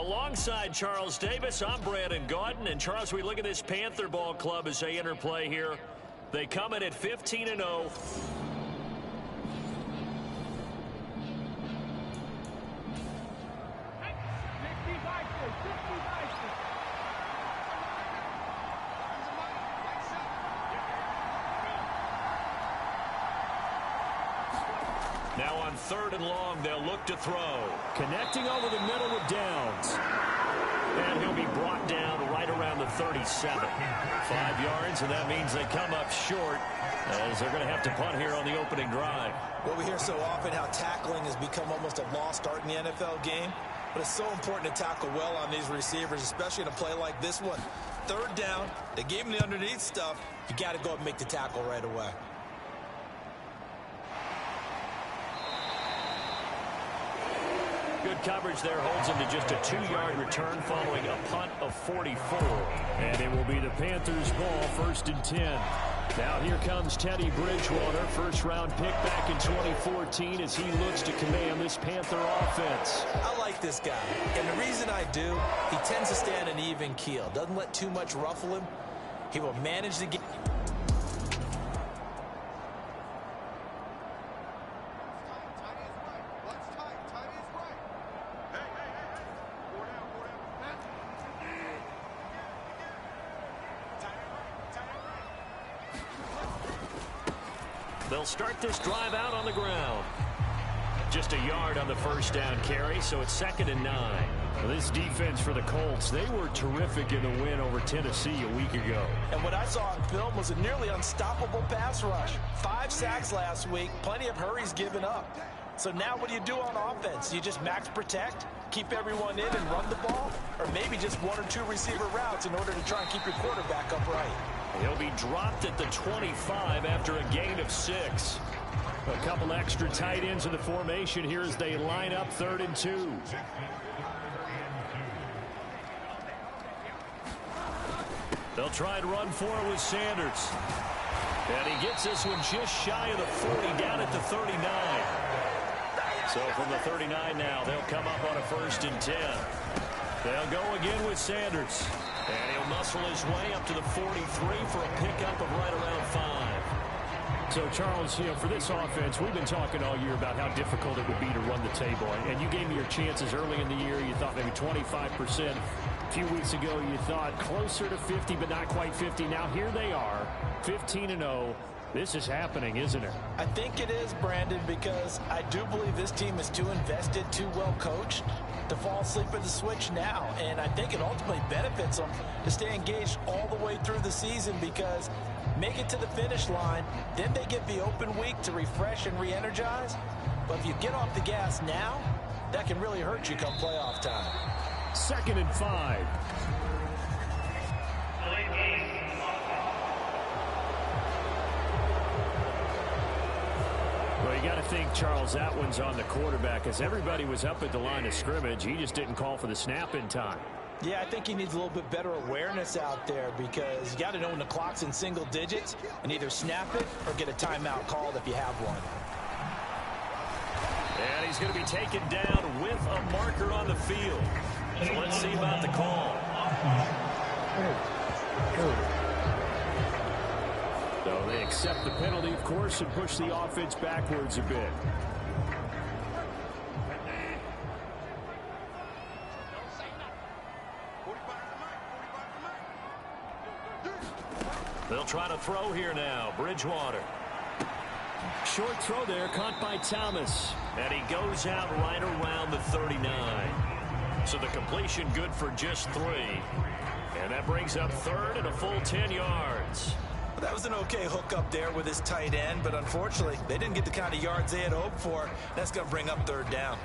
Alongside Charles Davis, I'm Brandon Gaudin. And Charles, we look at this Panther ball club as they enter play here. They come in at 15-0. Now on 3rd and long, they'll look to throw. Connecting over the middle with Downs. And he'll be brought down right around the 37. 5 yards, and that means they come up short as they're going to have to punt here on the opening drive. Well, we hear so often how tackling has become almost a lost art in the NFL game. But it's so important to tackle well on these receivers, especially in a play like this one. 3rd down, they gave him the underneath stuff. You got to go and make the tackle right away. Good coverage there holds him to just a 2-yard return following a punt of 44. And it will be the Panthers' ball, 1st and 10. Now here comes Teddy Bridgewater, first-round pick back in 2014 as he looks to command this Panther offense. I like this guy, and the reason I do, he tends to stay on an even keel. Doesn't let too much ruffle him. He will manage the game. They'll start this drive out on the ground. Just a yard on the first down carry, so it's 2nd and 9. Well, this defense for the Colts, they were terrific in the win over Tennessee a week ago. And what I saw on film was a nearly unstoppable pass rush. 5 sacks last week, plenty of hurries given up. So now what do you do on offense? You just max protect, keep everyone in and run the ball? Or maybe just 1 or 2 receiver routes in order to try and keep your quarterback upright? He'll be dropped at the 25 after a gain of 6. A couple extra tight ends in the formation here as they line up 3rd and 2. They'll try and run for it with Sanders. And he gets this one just shy of the 40 down at the 39. So from the 39 now, they'll come up on a 1st and 10. They'll go again with Sanders. And he'll muscle his way up to the 43 for a pickup of right around 5. So, Charles, you know, for this offense, we've been talking all year about how difficult it would be to run the table. And you gave me your chances early in the year. You thought maybe 25%. A few weeks ago, you thought closer to 50, but not quite 50. Now, here they are, 15-0. This is happening, isn't it? I think it is, Brandon, because I do believe this team is too invested, too well coached to fall asleep at the switch now. And I think it ultimately benefits them to stay engaged all the way through the season because make it to the finish line, then they get the open week to refresh and re-energize. But if you get off the gas now, that can really hurt you come playoff time. 2nd and 5. Well, you got to think, Charles, that one's on the quarterback as everybody was up at the line of scrimmage. He just didn't call for the snap in time. Yeah, I think he needs a little bit better awareness out there because you got to know when the clock's in single digits and either snap it or get a timeout called if you have one. And he's going to be taken down with a marker on the field. So let's see about the call. So they accept the penalty, of course, and push the offense backwards a bit. They'll try to throw here now. Bridgewater. Short throw there, caught by Thomas. And he goes out right around the 39. So the completion good for just 3. And that brings up 3rd and a full 10 yards. Well, that was an okay hook up there with his tight end, but unfortunately, they didn't get the kind of yards they had hoped for. That's going to bring up 3rd down.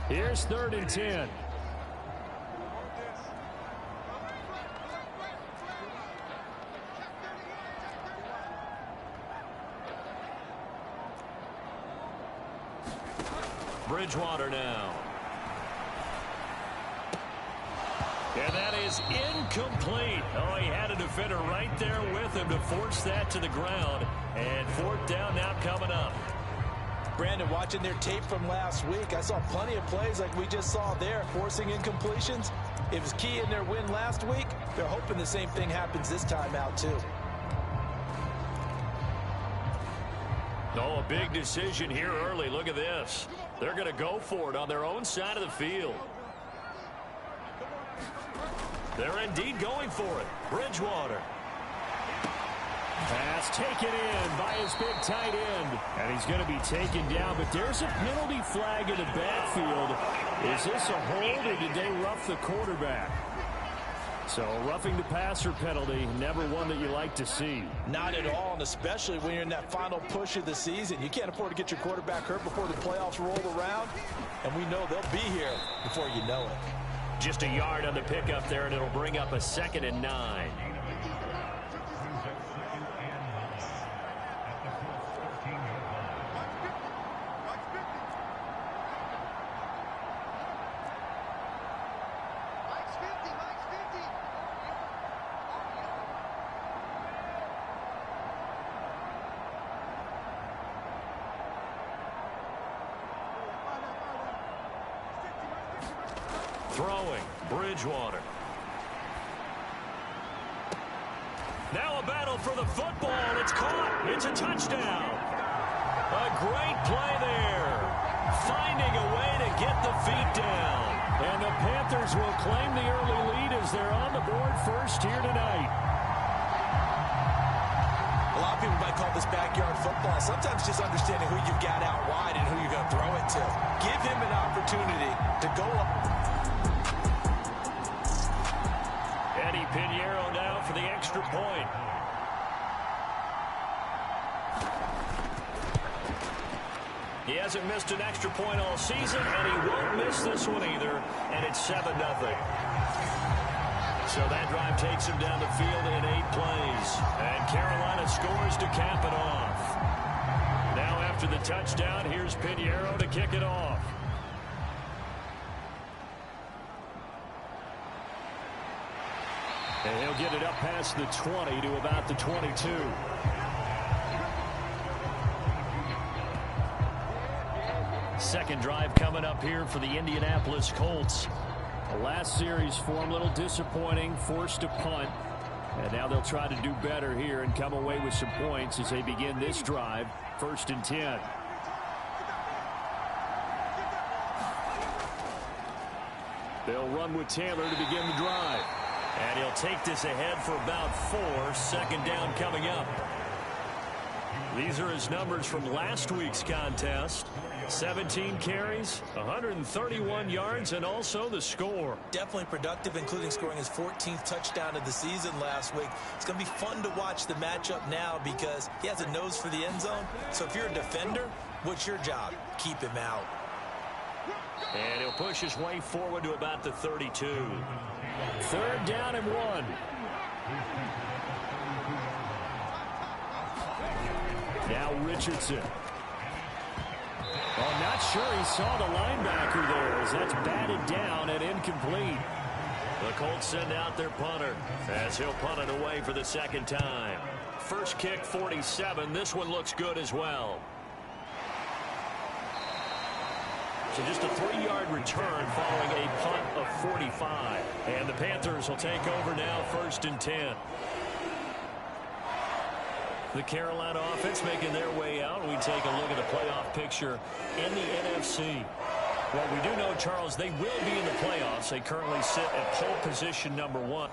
Here's 3rd and 10. Bridgewater now. And that is incomplete. Oh, he had a defender right there with him to force that to the ground. And 4th down now coming up. Brandon, watching their tape from last week, I saw plenty of plays like we just saw there, forcing incompletions. It was key in their win last week. They're hoping the same thing happens this time out, too. Oh, a big decision here early. Look at this. They're going to go for it on their own side of the field. They're indeed going for it. Bridgewater. Pass taken in by his big tight end. And he's going to be taken down, but there's a penalty flag in the backfield. Is this a hold, or did they rough the quarterback? So a roughing the passer penalty, never one that you like to see. Not at all, and especially when you're in that final push of the season. You can't afford to get your quarterback hurt before the playoffs roll around, and we know they'll be here before you know it. Just a yard on the pickup there, and it'll bring up a 2nd and 9. Throwing, Bridgewater. Now a battle for the football. It's caught. It's a touchdown. A great play there. Finding a way to get the feet down. And the Panthers will claim the early lead as they're on the board first here tonight. A lot of people might call this backyard football. Sometimes just understanding who you've got out wide and who you're going to throw it to. Give him an opportunity to go up. Pinheiro now for the extra point. He hasn't missed an extra point all season, and he won't miss this one either, and it's 7-0. So that drive takes him down the field in 8 plays, and Carolina scores to cap it off. Now after the touchdown, here's Pinheiro to kick it off. And he'll get it up past the 20 to about the 22. Second drive coming up here for the Indianapolis Colts. The last series for him, a little disappointing, forced a punt. And now they'll try to do better here and come away with some points as they begin this drive. 1st and 10. They'll run with Taylor to begin the drive. And he'll take this ahead for about 4. 2nd down coming up. These are his numbers from last week's contest. 17 carries, 131 yards, and also the score. Definitely productive, including scoring his 14th touchdown of the season last week. It's going to be fun to watch the matchup now because he has a nose for the end zone. So if you're a defender, what's your job? Keep him out. And he'll push his way forward to about the 32. 3rd down and 1. Now Richardson. Oh, not sure he saw the linebacker there as that's batted down and incomplete. The Colts send out their punter as he'll punt it away for the 2nd time. First kick 47. This one looks good as well. So just a 3-yard return following a punt of 45. And the Panthers will take over now 1st and 10. The Carolina offense making their way out. We take a look at the playoff picture in the NFC. Well, we do know, Charles, they will be in the playoffs. They currently sit at pole position number 1.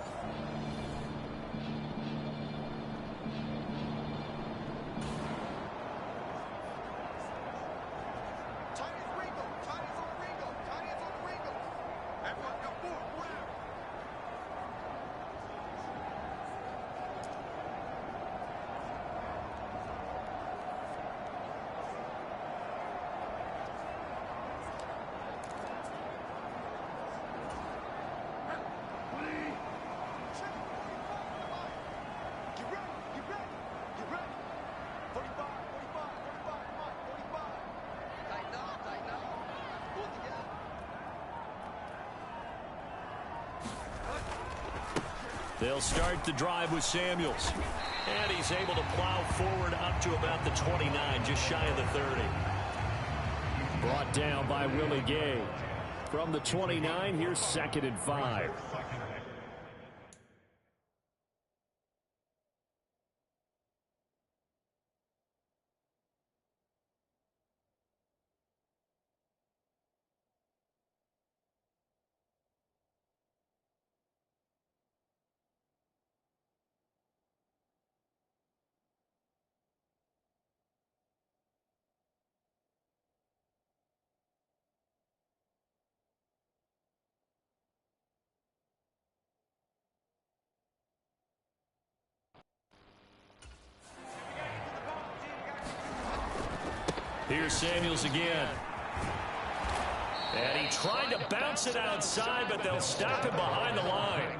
They'll start the drive with Samuels. And he's able to plow forward up to about the 29, just shy of the 30. Brought down by Willie Gay. From the 29, here's 2nd and 5. Here's Samuels again. And he tried to bounce it outside, but they'll stop him behind the line.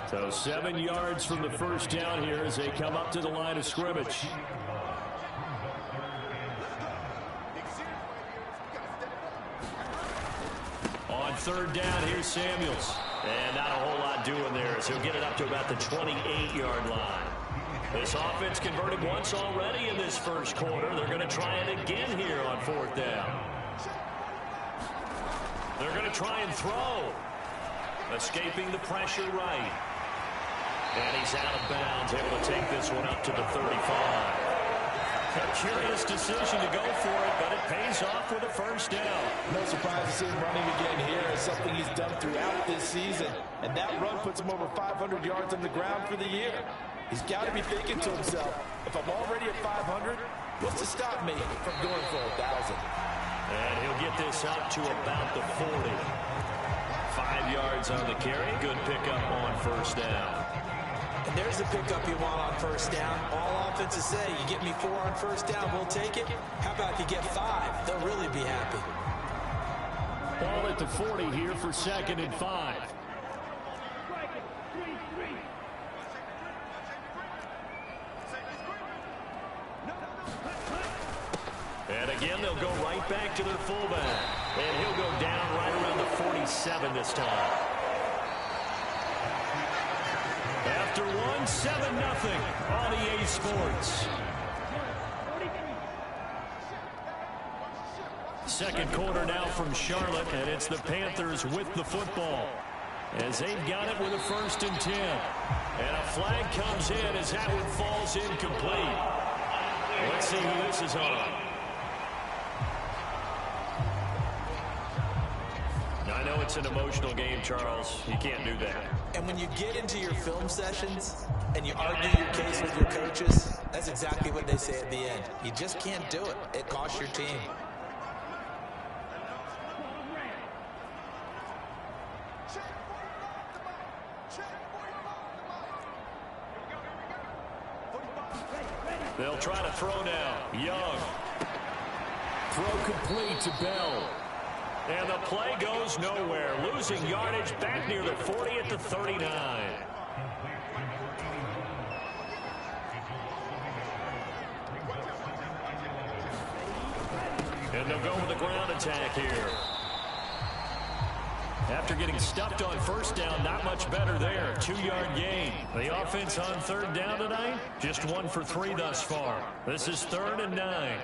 So 7 yards from the first down here as they come up to the line of scrimmage. On 3rd down, here's Samuels. And not a whole lot doing there as he'll get it up to about the 28-yard line. This offense converted once already in this first quarter. They're going to try it again here on 4th down. They're going to try and throw. Escaping the pressure right. And he's out of bounds, able to take this one up to the 35. A curious decision to go for it, but it pays off with a first down. No surprise to see him running again here. It's something he's done throughout this season. And that run puts him over 500 yards on the ground for the year. He's got to be thinking to himself, if I'm already at 500, what's to stop me from going for 1,000? And he'll get this up to about the 40. 5 yards on the carry. Good pickup on first down. And there's the pickup you want on first down. All offenses say, you get me 4 on first down, we'll take it. How about if you get 5? They'll really be happy. Ball at the 40 here for 2nd and 5. And again, they'll go right back to their fullback. And he'll go down right around the 47 this time. After 7-0 on EA Sports. Second quarter now from Charlotte, and it's the Panthers with the football. As they've got it with a 1st and 10. And a flag comes in as that one falls incomplete. Let's see who this is on. I know it's an emotional game, Charles. You can't do that. And when you get into your film sessions and you argue your case with your coaches, that's exactly what they say at the end. You just can't do it. It costs your team. They'll try to throw now. Young. Throw complete to Bell. And the play goes nowhere. Losing yardage back near the 40 at the 39. And they'll go with the ground attack here. After getting stuffed on first down, not much better there. 2-yard gain. The offense on 3rd down tonight, just 1 for 3 thus far. This is 3rd and 9.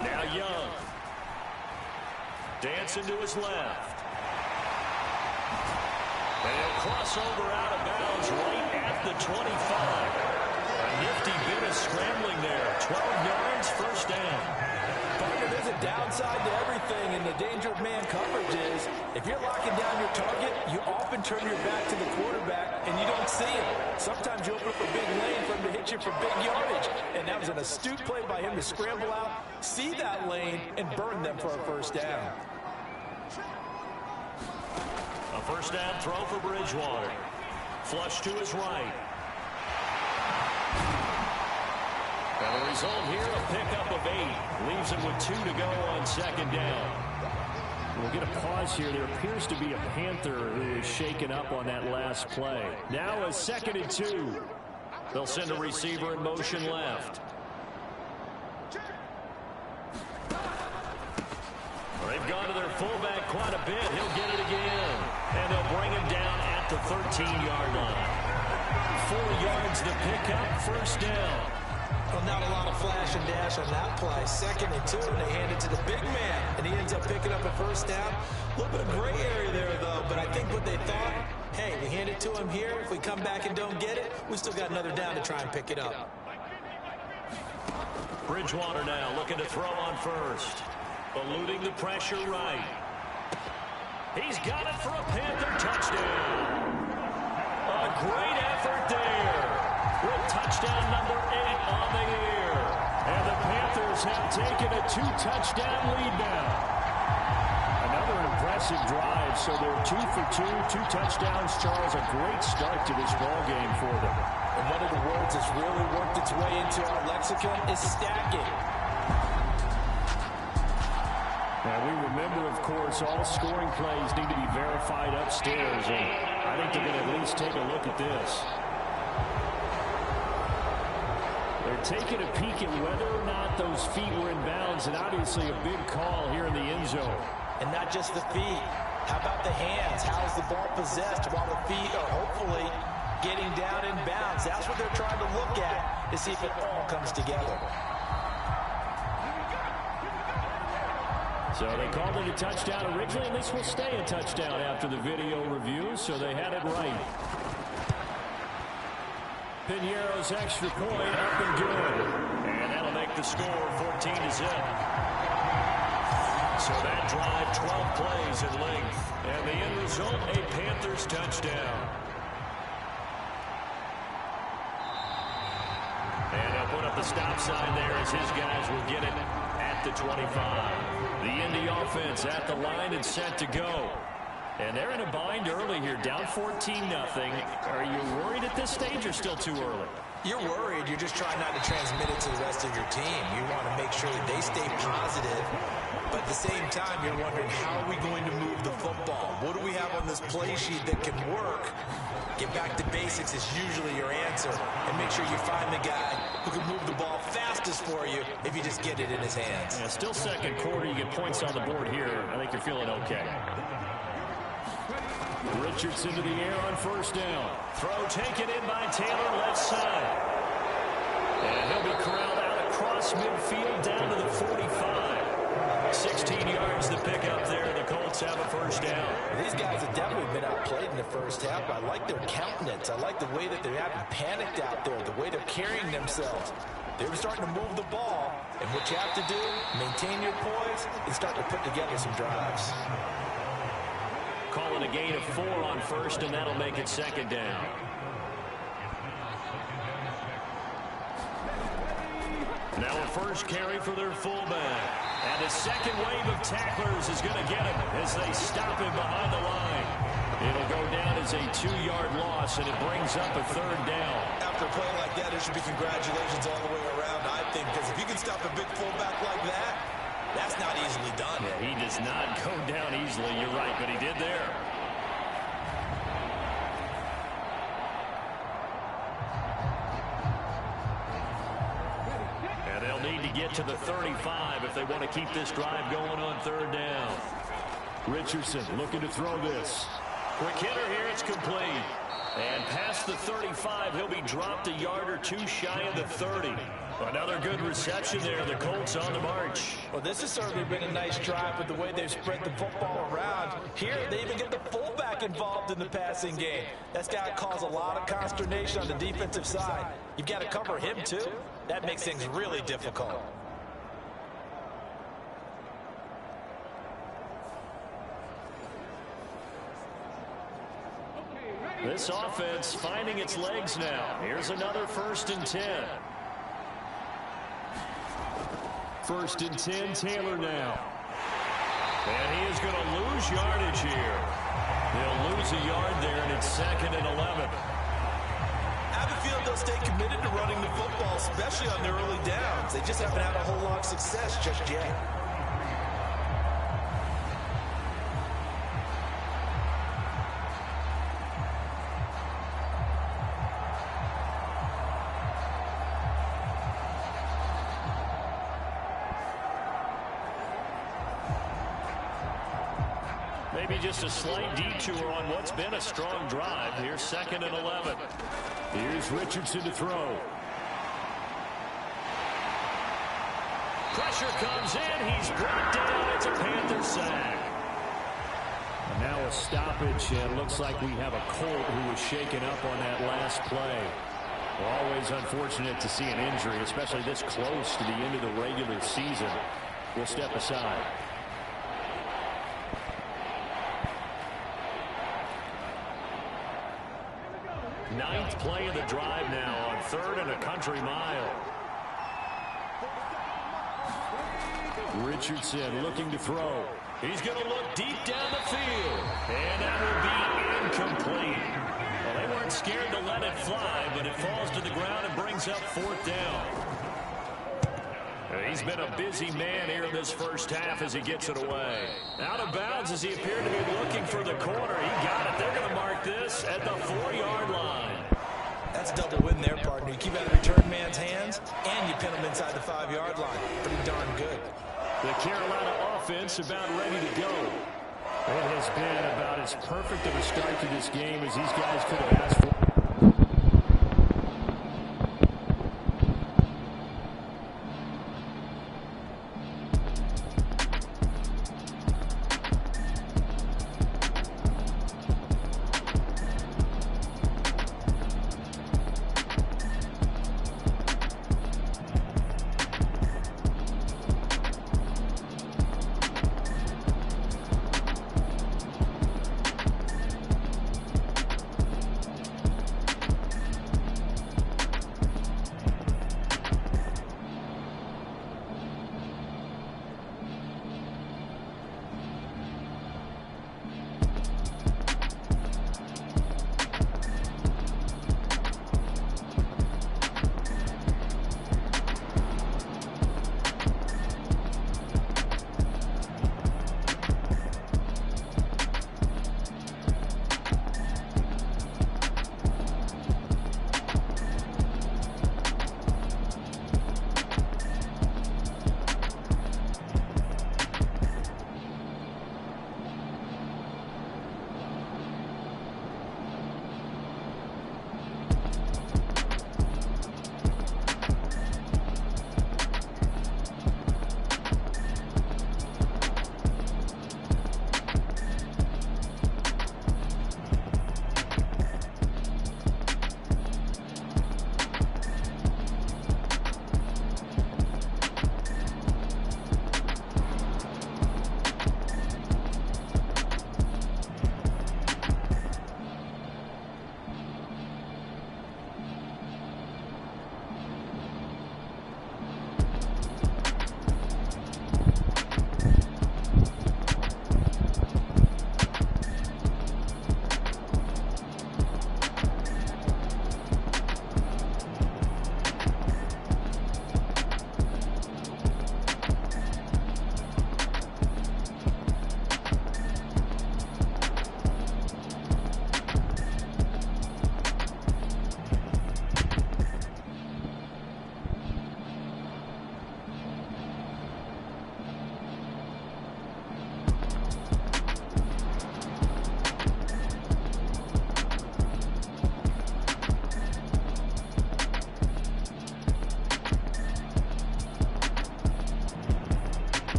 Now Young. Dancing to his left. And he'll cross over out of bounds right at the 25. A nifty bit of scrambling there. 12 yards, first down. Parker, there's a downside to everything, and the danger of man coverage is if you're locking down your target, you often turn your back to the quarterback, and you don't see him. Sometimes you open up a big lane for him to hit you for big yardage, and that was an astute play by him to scramble out, see that lane, and burn them for a first down. A first down throw for Bridgewater. Flush to his right. And the result here, a pickup of 8. Leaves him with 2 to go on 2nd down. We'll get a pause here. There appears to be a Panther who is shaken up on that last play. Now a 2nd and 2. They'll send a receiver in motion left. gone to their fullback quite a bit. He'll get it again. And they'll bring him down at the 13-yard line. 4 yards to pick up, first down. Well, not a lot of flash and dash on that play. 2nd and 2, and they hand it to the big man. And he ends up picking up a first down. A little bit of gray area there, though. But I think what they thought, hey, we hand it to him here. If we come back and don't get it, we still got another down to try and pick it up. Bridgewater now looking to throw on first. Eluding the pressure right. He's got it for a Panther touchdown. A great effort there. With touchdown number 8 on the year. And the Panthers have taken a 2-touchdown lead now. Another impressive drive. So they're 2 for 2, 2 touchdowns. Charles, a great start to this ball game for them. And one of the words that's really worked its way into our lexicon is stacking. Now, we remember, of course, all scoring plays need to be verified upstairs, and I think they're going to at least take a look at this. They're taking a peek at whether or not those feet were in bounds, and obviously a big call here in the end zone. And not just the feet. How about the hands? How is the ball possessed while the feet are hopefully getting down in bounds? That's what they're trying to look at to see if it all comes together. So they called it a touchdown originally, and this will stay a touchdown after the video review, so they had it right. Piñeiro's extra point up and good. And that'll make the score 14-0. So that drive, 12 plays in length. And the end result, a Panthers touchdown. And he'll put up the stop sign there as his guys will get it at the 25. The Indy offense at the line and set to go. And they're in a bind early here, down 14-0. Are you worried at this stage or still too early? You're worried. You're just trying not to transmit it to the rest of your team. You want to make sure that they stay positive. But at the same time, you're wondering, how are we going to move the football? What do we have on this play sheet that can work? Get back to basics is usually your answer. And make sure you find the guy who can move the ball fastest for you if you just get it in his hands. Yeah, still second quarter. You get points on the board here. I think you're feeling okay. Richardson to the air on first down. Throw taken in by Taylor, left side. And he'll be corralled out across midfield down to the 45. 16 yards to pick up there. The Colts have a first down. These guys have definitely been outplayed in the first half. I like their countenance. I like the way that they haven't panicked out there, the way they're carrying themselves. They were starting to move the ball. And what you have to do, maintain your poise and start to put together some drives. Calling a gain of 4 on first, and that'll make it second down. Now a first carry for their fullback. And a second wave of tacklers is going to get him as they stop him behind the line. It'll go down as a 2-yard loss, and it brings up a third down. After a play like that, it should be congratulations all the way around, I think, because if you can stop a big fullback like that, that's not easily done. Yeah, he does not go down easily, you're right, but he did there. And they'll need to get to the 35 if they want to keep this drive going on third down. Richardson looking to throw this. Quick hitter here, it's complete. And past the 35, he'll be dropped a yard or 2 shy of the 30. Another good reception there. The Colts on the march. Well, this has certainly been a nice drive with the way they've spread the football around. Here, they even get the fullback involved in the passing game. That's got to cause a lot of consternation on the defensive side. You've got to cover him, too. That makes things really difficult. This offense finding its legs now. Here's another 1st and 10. 1st and 10, Taylor now. And he is going to lose yardage here. They'll lose a yard there, and it's 2nd and 11. I have a feeling they'll stay committed to running the football, especially on their early downs. They just haven't had a whole lot of success just yet. Maybe just a slight detour on what's been a strong drive. Here's 2nd and 11. Here's Richardson to throw. Pressure comes in. He's brought down. It's a Panther sack. And now a stoppage, and looks like we have a Colt who was shaken up on that last play. Always unfortunate to see an injury, especially this close to the end of the regular season. We'll step aside. Ninth play of the drive now on 3rd and a country mile. Richardson looking to throw. He's going to look deep down the field. And that will be incomplete. Well, they weren't scared to let it fly, but it falls to the ground and brings up 4th down. He's been a busy man here in this first half as he gets it away. Out of bounds as he appeared to be looking for the corner. He got it. They're going to mark this at the 4-yard line. That's a double win there, partner. You keep out of the return man's hands, and you pin him inside the 5-yard line. Pretty darn good. The Carolina offense about ready to go. It has been about as perfect of a start to this game as these guys could have asked for.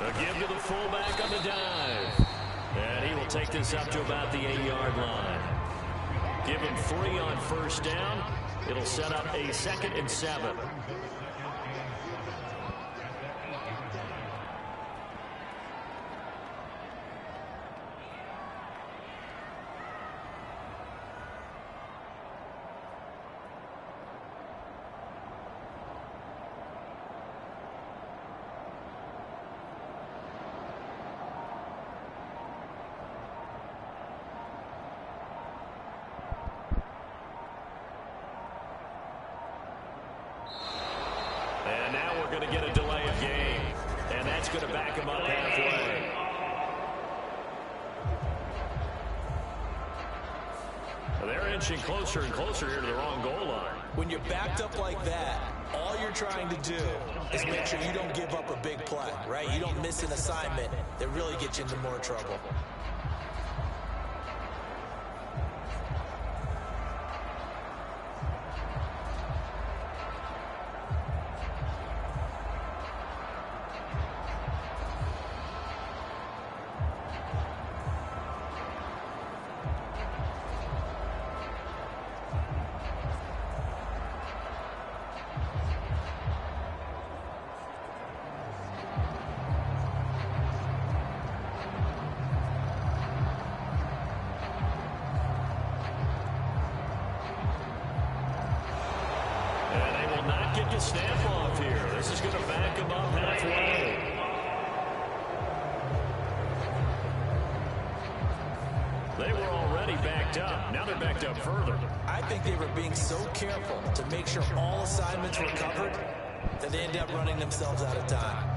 A give to the fullback on the dive. And he will take this up to about the 8-yard line. Give him 3 on first down. It'll set up a 2nd and 7. And now we're going to get a delay of game. And that's going to back him up halfway. Well, they're inching closer and closer here to the wrong goal line. When you're backed up like that, all you're trying to do is make sure you don't give up a big play, right? You don't miss an assignment that really gets you into more trouble. Get the snap off here. This is going to back him up halfway. They were already backed up. Now they're backed up further. I think they were being so careful to make sure all assignments were covered that they ended up running themselves out of time.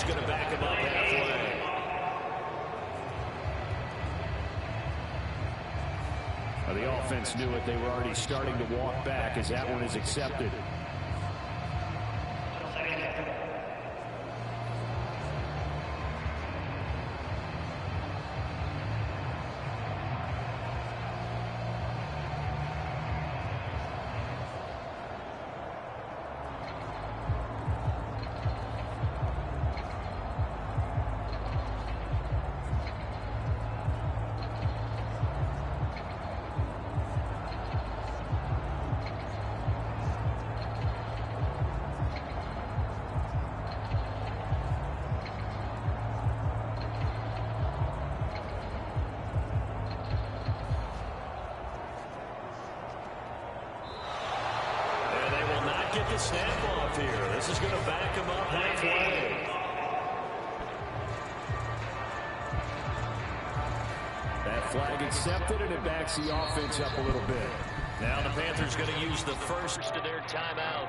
Going to back him up halfway. Well, the offense knew it. They were already starting to walk back as that one is accepted. Get the snap off here. This is going to back him up halfway. That flag accepted, and it backs the offense up a little bit. Now the Panthers going to use the first of their timeouts.